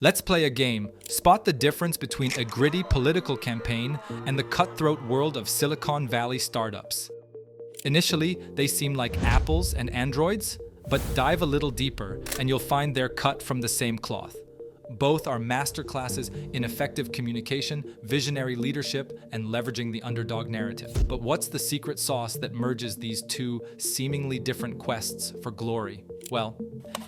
Let's play a game. Spot the difference between a gritty political campaign and the cutthroat world of Silicon Valley startups. Initially, they seem like apples and androids, but dive a little deeper and you'll find they're cut from the same cloth. Both are masterclasses in effective communication, visionary leadership, and leveraging the underdog narrative. But what's the secret sauce that merges these two seemingly different quests for glory? Well,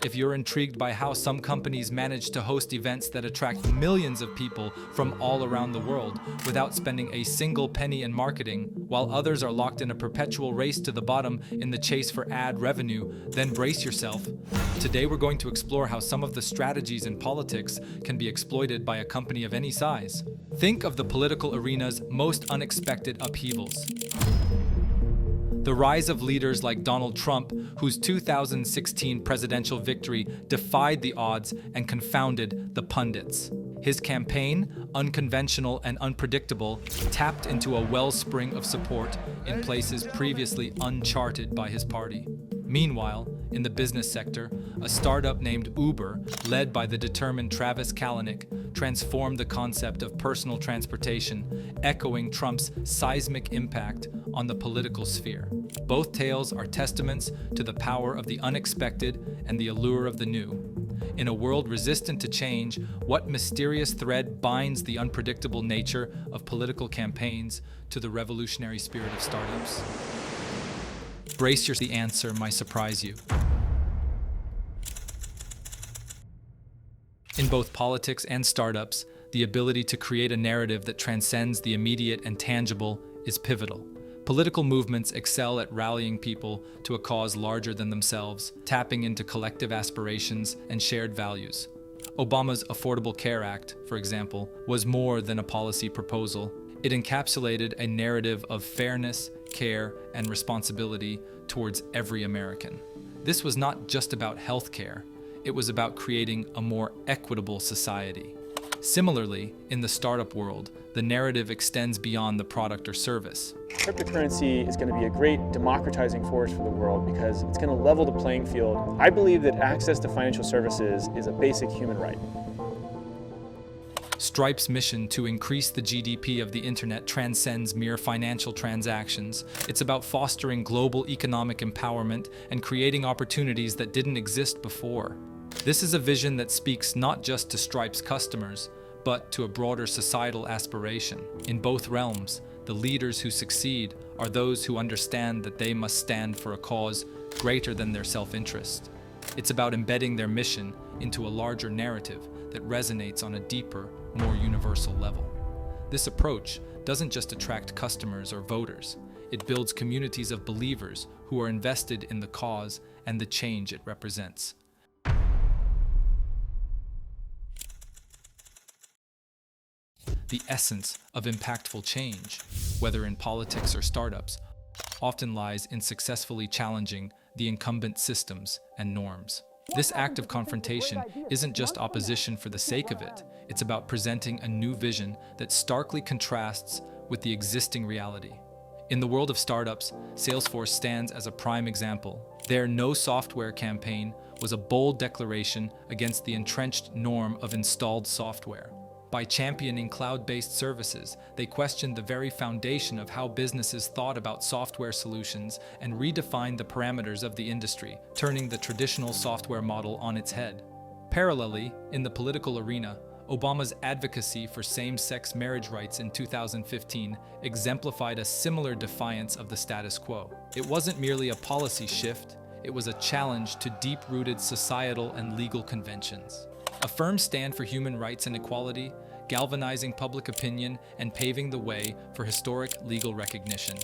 if you're intrigued by how some companies manage to host events that attract millions of people from all around the world without spending a single penny in marketing, while others are locked in a perpetual race to the bottom in the chase for ad revenue, then brace yourself. Today we're going to explore how some of the strategies in politics can be exploited by a company of any size. Think of the political arena's most unexpected upheavals. The rise of leaders like Donald Trump, whose 2016 presidential victory defied the odds and confounded the pundits. His campaign, unconventional and unpredictable, tapped into a wellspring of support in places previously uncharted by his party. Meanwhile, in the business sector, a startup named Uber, led by the determined Travis Kalanick, transformed the concept of personal transportation, echoing Trump's seismic impact on the political sphere. Both tales are testaments to the power of the unexpected and the allure of the new. In a world resistant to change, what mysterious thread binds the unpredictable nature of political campaigns to the revolutionary spirit of startups? Brace yourself, the answer might surprise you. In both politics and startups, the ability to create a narrative that transcends the immediate and tangible is pivotal. Political movements excel at rallying people to a cause larger than themselves, tapping into collective aspirations and shared values. Obama's Affordable Care Act, for example, was more than a policy proposal. It encapsulated a narrative of fairness, care, and responsibility towards every American. This was not just about healthcare, it was about creating a more equitable society. Similarly, in the startup world, the narrative extends beyond the product or service. Cryptocurrency is going to be a great democratizing force for the world because it's going to level the playing field. I believe that access to financial services is a basic human right. Stripe's mission to increase the GDP of the internet transcends mere financial transactions. It's about fostering global economic empowerment and creating opportunities that didn't exist before. This is a vision that speaks not just to Stripe's customers, but to a broader societal aspiration. In both realms, the leaders who succeed are those who understand that they must stand for a cause greater than their self-interest. It's about embedding their mission into a larger narrative that resonates on a deeper, more universal level. This approach doesn't just attract customers or voters, it builds communities of believers who are invested in the cause and the change it represents. The essence of impactful change, whether in politics or startups, often lies in successfully challenging the incumbent systems and norms. This act of confrontation isn't just opposition for the sake of it, it's about presenting a new vision that starkly contrasts with the existing reality. In the world of startups, Salesforce stands as a prime example. Their No Software campaign was a bold declaration against the entrenched norm of installed software. By championing cloud-based services, they questioned the very foundation of how businesses thought about software solutions and redefined the parameters of the industry, turning the traditional software model on its head. Parallelly, in the political arena, Obama's advocacy for same-sex marriage rights in 2015 exemplified a similar defiance of the status quo. It wasn't merely a policy shift, it was a challenge to deep-rooted societal and legal conventions. A firm stand for human rights and equality, galvanizing public opinion and paving the way for historic legal recognition.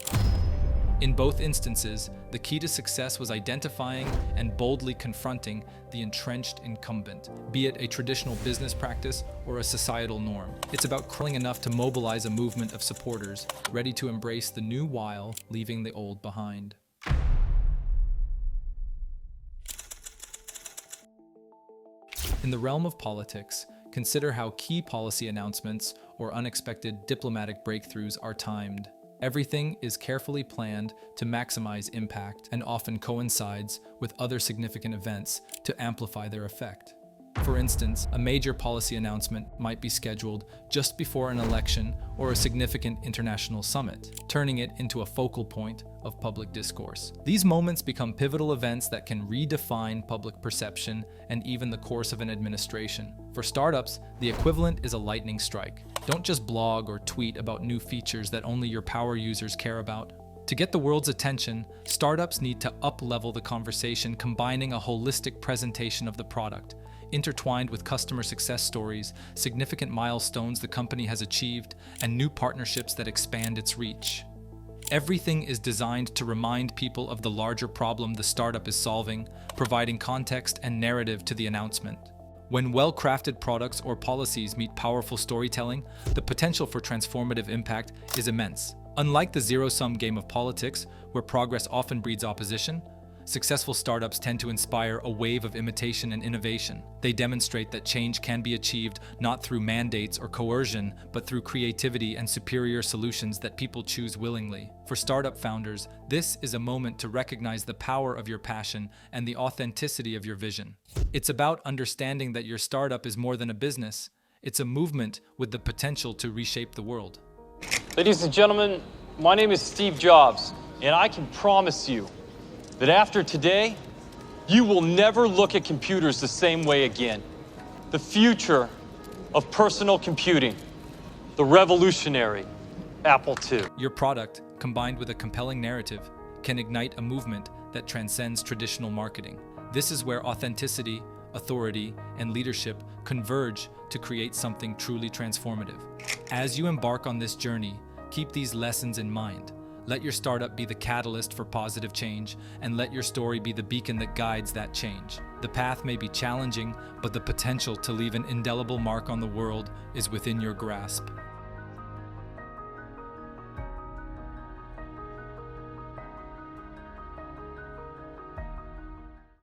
In both instances, the key to success was identifying and boldly confronting the entrenched incumbent, be it a traditional business practice or a societal norm. It's about crawling enough to mobilize a movement of supporters, ready to embrace the new while leaving the old behind. In the realm of politics, consider how key policy announcements or unexpected diplomatic breakthroughs are timed. Everything is carefully planned to maximize impact and often coincides with other significant events to amplify their effect. For instance, a major policy announcement might be scheduled just before an election or a significant international summit, turning it into a focal point of public discourse. These moments become pivotal events that can redefine public perception and even the course of an administration. For startups, the equivalent is a lightning strike. Don't just blog or tweet about new features that only your power users care about. To get the world's attention, startups need to up-level the conversation, combining a holistic presentation of the product, intertwined with customer success stories, significant milestones the company has achieved, and new partnerships that expand its reach. Everything is designed to remind people of the larger problem the startup is solving, providing context and narrative to the announcement. When well-crafted products or policies meet powerful storytelling, the potential for transformative impact is immense. Unlike the zero-sum game of politics, where progress often breeds opposition, successful startups tend to inspire a wave of imitation and innovation. They demonstrate that change can be achieved not through mandates or coercion, but through creativity and superior solutions that people choose willingly. For startup founders, this is a moment to recognize the power of your passion and the authenticity of your vision. It's about understanding that your startup is more than a business. It's a movement with the potential to reshape the world. Ladies and gentlemen, my name is Steve Jobs, and I can promise you that after today, you will never look at computers the same way again. The future of personal computing, the revolutionary Apple II. Your product, combined with a compelling narrative, can ignite a movement that transcends traditional marketing. This is where authenticity, authority, and leadership converge to create something truly transformative. As you embark on this journey, keep these lessons in mind. Let your startup be the catalyst for positive change, and let your story be the beacon that guides that change. The path may be challenging, but the potential to leave an indelible mark on the world is within your grasp.